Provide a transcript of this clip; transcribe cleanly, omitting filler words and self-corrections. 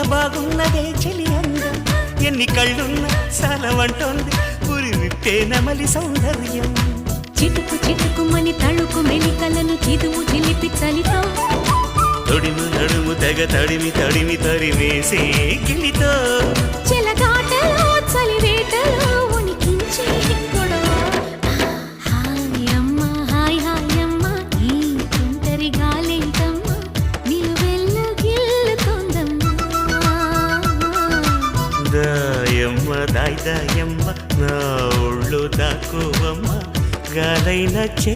బాగున్నదే చెలి అందం ఎన్ని కళ్ళున్న సాలవంటోంది పురి విప్పే నమలి సౌందర్యం చిటుకు చిటుకుమని తళుకు మెలికలను చిదుము చిలిపి చలితో తొడిము నడుము తెగ తడిమి తడిమి తరిమేసే గిలితో చెలగాటలో చలివేటలో ఉనికించే గొడవ హాయ్ అమ్మ హాయ్ హాయ్ అమ్మ ఈ తుంటరి గాలేంటమ్మ నిలువెల్ల గిల్లుతోందమ్మా దాయమ్మ దాయమ్మ నా ఒళ్ళు దాక్కువమ్మ గాలైన